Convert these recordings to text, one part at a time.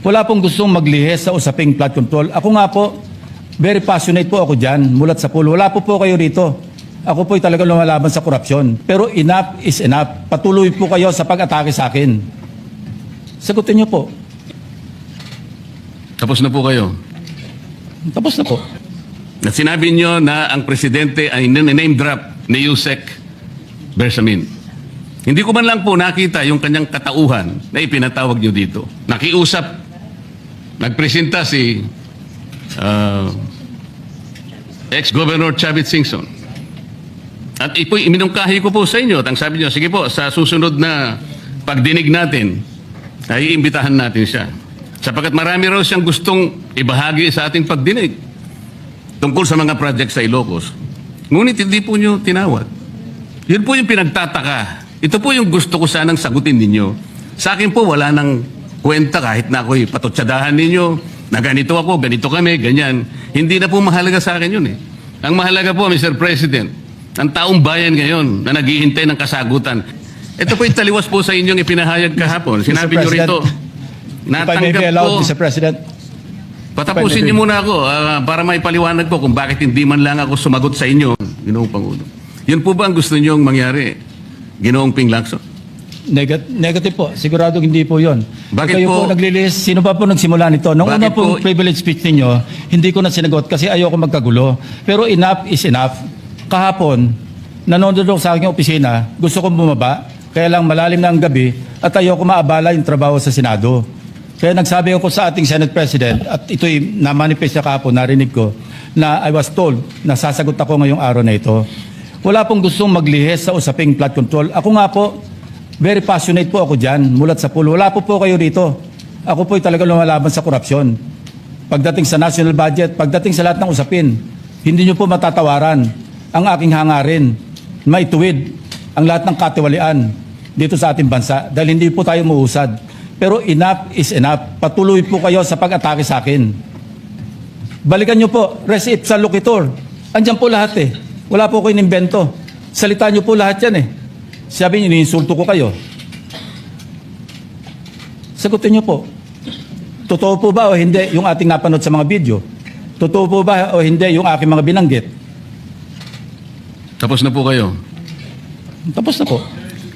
Wala pong gustong maglihis sa usaping flood control. Ako nga po, very passionate po ako dyan, mulat sa pool. Wala po kayo rito. Ako po'y talagang lumalaban sa korupsyon. Pero enough is enough. Patuloy po kayo sa pag-atake sa akin. Sagutin niyo po. Tapos na po kayo. Tapos na po. At sinabi niyo na ang presidente ay name drop ni Yusek Bersamin. Hindi ko man lang po nakita yung kanyang katauhan na ipinatawag niyo dito. Nakiusap, nagpresenta si ex-Governor Chavit Singson. At iminungkahi ko po sa inyo at ang sabi niyo, sige po, sa susunod na pagdinig natin, ay iimbitahan natin siya. Sapagkat marami raw siyang gustong ibahagi sa ating pagdinig tungkol sa mga project sa Ilocos. Ngunit hindi po niyo tinawag. Yun po yung pinagtataka. Ito po yung gusto ko sanang sagutin ninyo. Sa akin po wala nang kwenta kahit na ako'y patutsadahan ninyo na ganito ako, ganito kami, ganyan. Hindi na po mahalaga sa akin yun eh. Ang mahalaga po, Mr. President, ang taong bayan ngayon na naghihintay ng kasagutan. Ito po yung taliwas po sa inyong ipinahayag kahapon. Sinabi nyo rito, natanggap po. Mr. President. Patapusin niyo muna ako para may paliwanag ko kung bakit hindi man lang ako sumagot sa inyo, Ginoong Pangulo. Yun po ba ang gusto niyong mangyari, Ginoong Ping Lacson? Negative po. Sigurado hindi po yon. Bakit kayo po naglilis, sino pa po nagsimula nito? Nung una pong privilege speech ninyo, hindi ko na sinagot kasi ayoko magkagulo. Pero enough is enough. Kahapon, nanonood ako sa aking opisina, gusto kong bumaba, kaya lang malalim na ang gabi at ayoko maabala yung trabaho sa Senado. Kaya nagsabi ako sa ating Senate President at ito'y na-manifest niya kahapon, narinig ko, na I was told na sasagot ako ngayong araw na ito. Wala pong gustong maglihis sa usaping flood control. Ako nga po, very passionate po ako dyan, mulat sa pool. Wala po kayo rito. Ako po'y talagang lumalaban sa korupsyon. Pagdating sa national budget, pagdating sa lahat ng usapin, hindi nyo po matatawaran ang aking hangarin, maituwid ang lahat ng katiwalian dito sa ating bansa dahil hindi po tayo muusad. Pero enough is enough. Patuloy po kayo sa pag-atake sa akin. Balikan nyo po, res ipsa loquitur. Andyan po lahat eh. Wala po ko inimbento. Salita nyo po lahat yan eh. Sabi nyo, iniinsulto ko kayo. Sagutin nyo po. Totoo po ba o hindi yung ating napanood sa mga video? Totoo po ba o hindi yung aking mga binanggit? Tapos na po kayo. Tapos na po.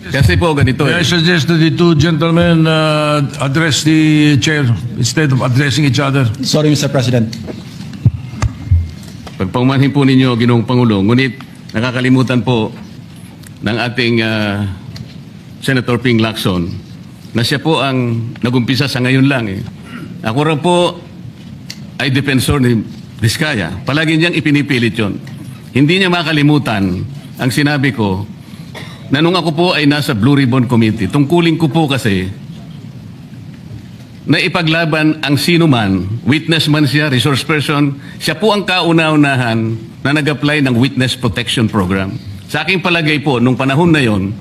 Kasi po ganito May I suggest that the two gentlemen address the chair instead of addressing each other. Sorry, Mr. President. Pagpaumanhin po ninyo, Ginoong Pangulo, ngunit nakakalimutan po ng ating Senator Ping Lacson na siya po ang nagumpisa sa ngayon lang eh. Ako rin po ay defensor ni Diskaya. Palagi niyang ipinipilit yun. Hindi niya makalimutan ang sinabi ko na nung ako po ay nasa Blue Ribbon Committee, tungkulin ko po kasi na ipaglaban ang sino man, witness man siya, resource person, siya po ang kauna-unahan na nag-apply ng Witness Protection Program. Sa aking palagay po, nung panahon na yon,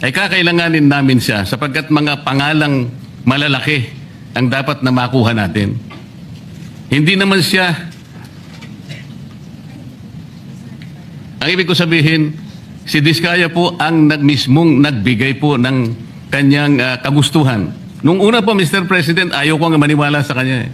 ay kakailanganin namin siya sapagkat mga pangalang malalaki ang dapat na makuha natin. Hindi naman siya, ang ibig ko sabihin, si Diskaya po ang mismong nagbigay po ng kanyang kagustuhan. Nung una po, Mr. President, ayaw ko nga maniwala sa kanya.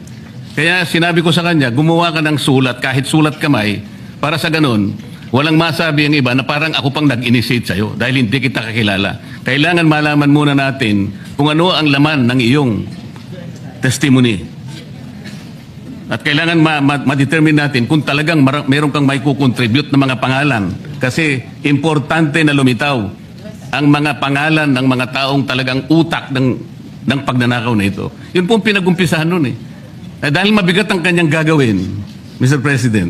Kaya sinabi ko sa kanya, gumawa ka ng sulat, kahit sulat kamay, para sa ganun, walang masabi ang iba na parang ako pang nag-initiate sa'yo dahil hindi kita kakilala. Kailangan malaman muna natin kung ano ang laman ng iyong testimony. At kailangan ma-determine natin kung talagang meron kang may kukontribute na mga pangalan. Kasi importante na lumitaw ang mga pangalan ng mga taong talagang utak ng pagnanakaw na ito. Yun po ang pinag-umpisahan nun eh. Dahil mabigat ang kanyang gagawin, Mr. President,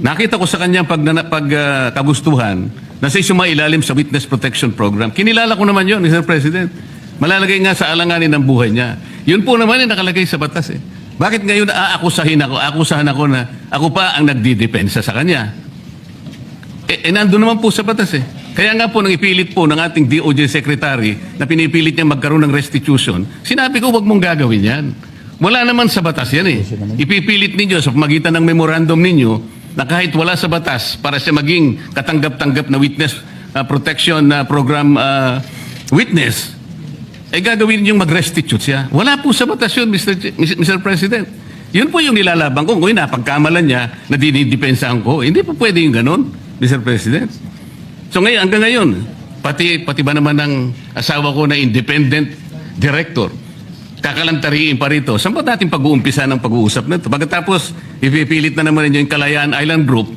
nakita ko sa kanyang pagkagustuhan na siya sumailalim sa Witness Protection Program. Kinilala ko naman yun, Mr. President. Malalagay nga sa alanganin ng buhay niya. Yun po naman yung nakalagay sa batas eh. Bakit ngayon akusahan ako na ako pa ang nagdidepensa sa kanya? Nandun naman po sa batas eh. Kaya nga po nang ipilit po ng ating DOJ Secretary na pinipilit niya magkaroon ng restitution, sinabi ko wag mong gagawin yan. Wala naman sa batas yan eh. Ipipilit ninyo sa pamagitan ng memorandum ninyo na kahit wala sa batas para siya maging katanggap-tanggap na Witness Protection Program witness, ay gagawin niyong mag-restitute siya. Wala po sa batas yun, Mr. President. Yun po yung nilalaban ko. Kung napagkamalan niya na dinidepensahan ko, hindi po pwede yung ganun, Mr. President. So ngayon, hanggang ngayon, pati ba naman ng asawa ko na independent director, kakalantariin pa rito. Saan ba natin pag-uumpisa ng pag-uusap na ito? Pagkatapos, ipipilit na naman ninyo yung Kalayaan Island Group.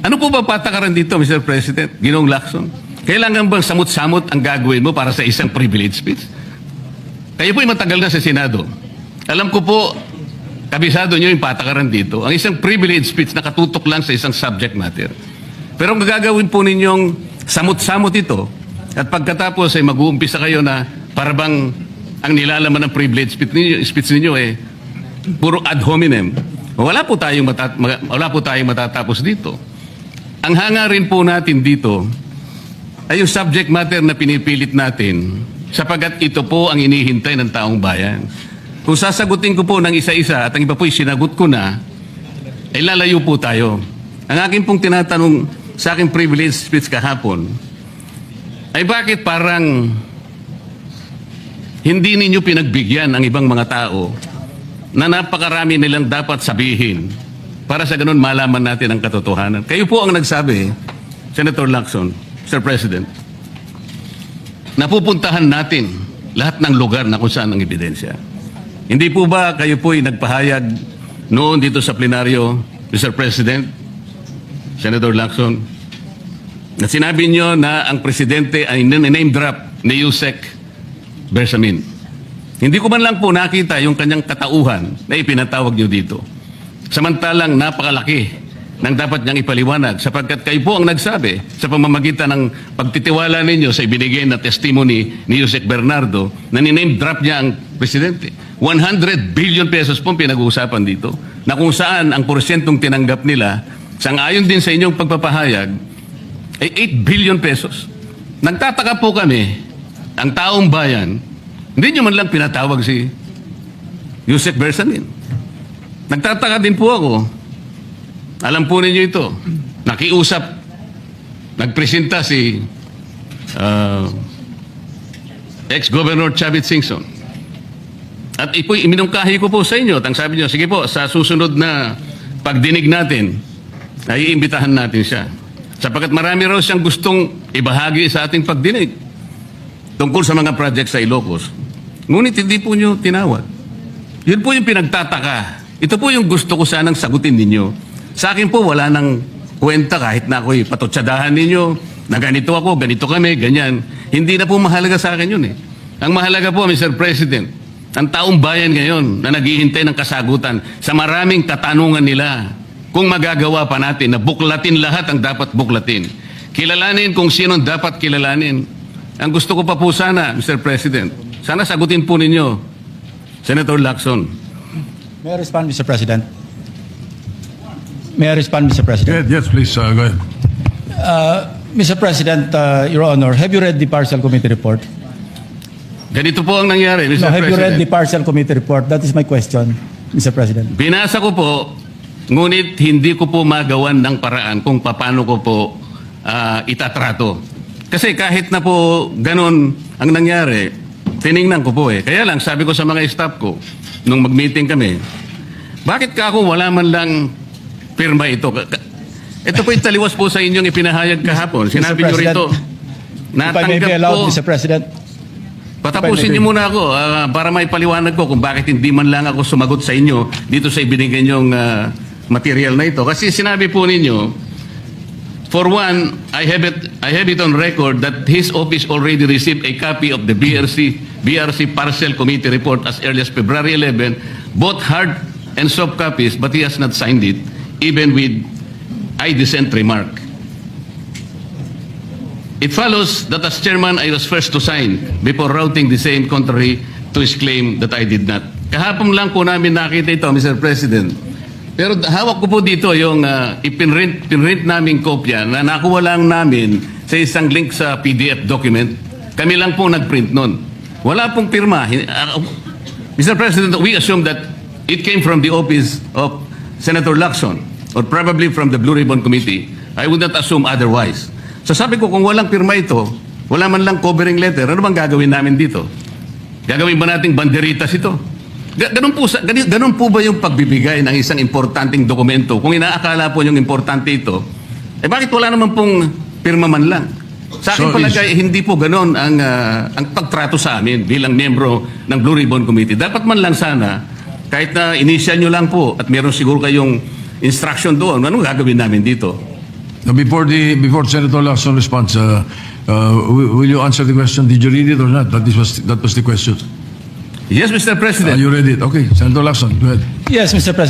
Ano po ba patakaran dito, Mr. President? Ginoong Lacson? Kailangan bang samot-samot ang gagawin mo para sa isang privilege speech? Kayo po yung matagal na sa Senado. Alam ko po, kabisado nyo yung patakaran dito. Ang isang privilege speech nakatutok lang sa isang subject matter. Pero kung gagawin po ninyong samot-samot ito, at pagkatapos ay mag-uumpisa kayo na parabang ang nilalaman ng privilege speech ninyo puro ad hominem. Wala po tayong matatapos dito. Ang hangarin po natin dito ay yung subject matter na pinipilit natin sapagat ito po ang inihintay ng taong bayan. Kung sasagutin ko po ng isa-isa at ang iba po'y sinagot ko na, ay lalayo po tayo. Ang akin pong tinatanong sa aking privilege speech kahapon ay bakit parang hindi ninyo pinagbigyan ang ibang mga tao na napakarami nilang dapat sabihin para sa ganun malaman natin ang katotohanan. Kayo po ang nagsabi, Senator Lacson, Mr. President, napupuntahan natin lahat ng lugar na kung saan ang ebidensya. Hindi po ba kayo po'y nagpahayag noon dito sa plenaryo, Mr. President, Senator Lacson, na sinabi nyo na ang presidente ay name drop ni Yusek Bersamin. Hindi ko man lang po nakita yung kanyang katauhan na ipinatawag nyo dito. Samantalang napakalaki ng dapat niyang ipaliwanag sapagkat kayo po ang nagsabi sa pamamagitan ng pagtitiwala ninyo sa ibinigay na testimony ni Yusek Bernardo na niname drop niya ang presidente. 100 billion pesos po pinag-uusapan dito na kung saan ang porsyentong tinanggap nila sang-ayon din sa inyong pagpapahayag ay 8 billion pesos. Nagtataka po kami, ang taong bayan, hindi nyo man lang pinatawag si Yusek Bersamin. Nagtataka din po ako. Alam po ninyo ito. Nakiusap, nagpresenta si ex-Governor Chavit Singson. At iminungkahi ko po sa inyo. At ang sabi niyo, sige po, sa susunod na pagdinig natin, ay iimbitahan natin siya. Sapagkat marami raw siyang gustong ibahagi sa ating pagdinig tungkol sa mga project sa Ilocos. Ngunit hindi po niyo tinawag. Yun po yung pinagtataka. Ito po yung gusto ko sanang sagutin ninyo. Sa akin po, wala nang kwenta kahit na ako'y patutsadahan ninyo na ganito ako, ganito kami, ganyan. Hindi na po mahalaga sa akin yun eh. Ang mahalaga po, Mr. President, ang taong bayan ngayon na naghihintay ng kasagutan sa maraming katanungan nila kung magagawa pa natin na buklatin lahat ang dapat buklatin. Kilalanin kung sino dapat kilalanin. Ang gusto ko pa po sana, Mr. President, sana sagutin po ninyo, Senator Lacson. May I respond, Mr. President? May I respond, Mr. President? Yes, please, go ahead. Mr. President, Your Honor, have you read the partial committee report? Ganito po ang nangyari, Mr. No, have you read President. the partial committee report? That is my question, Mr. President. Binasa ko po, ngunit hindi ko po magawan ng paraan kung paano ko po itatrato. Kasi kahit na po ganun ang nangyari, tiningnan ko po eh. Kaya lang, sabi ko sa mga staff ko, nung mag-meeting kami, bakit ka ako wala man lang pirma ito? Ito po yung taliwas po sa inyong ipinahayag kahapon. Sinabi nyo rito, If I may be natanggap allowed, ko, Mr. President. patapusin niyo muna ako para may paliwanag ko kung bakit hindi man lang ako sumagot sa inyo dito sa ibinigay niyong material na ito. Kasi sinabi po ninyo, for one, I have it on record that his office already received a copy of the BRC Partial Committee Report as early as February 11, both hard and soft copies, but he has not signed it, even with I dissent remark. It follows that as chairman, I was first to sign before routing the same contrary to his claim that I did not. Kahapon lang po namin nakita ito, Mr. President. Pero hawak ko po dito yung pinrint naming kopya na nakuha lang namin sa isang link sa PDF document. Kami lang po nagprint nun. Wala pong pirma. Mr. President, we assume that it came from the office of Senator Lacson or probably from the Blue Ribbon Committee. I would not assume otherwise. So sabi ko, kung walang pirma ito, wala man lang covering letter, ano bang gagawin namin dito? Gagawin ba nating banderitas ito? Ganun po ba yung pagbibigay ng isang importanteng dokumento? Kung inaakala po yung importante ito, bakit wala naman pong pirma man lang? Sa akin So palagay, hindi po ganun ang pagtrato sa amin bilang membro ng Blue Ribbon Committee. Dapat man lang sana, kahit na initial nyo lang po at meron siguro kayong instruction doon, anong gagawin namin dito? Now, before Senator Lacson responds, will you answer the question? Did you read it or not? That was the question. Yes, Mr. President. You read it. Okay, Senator Lacson, go ahead. Yes, Mr. President.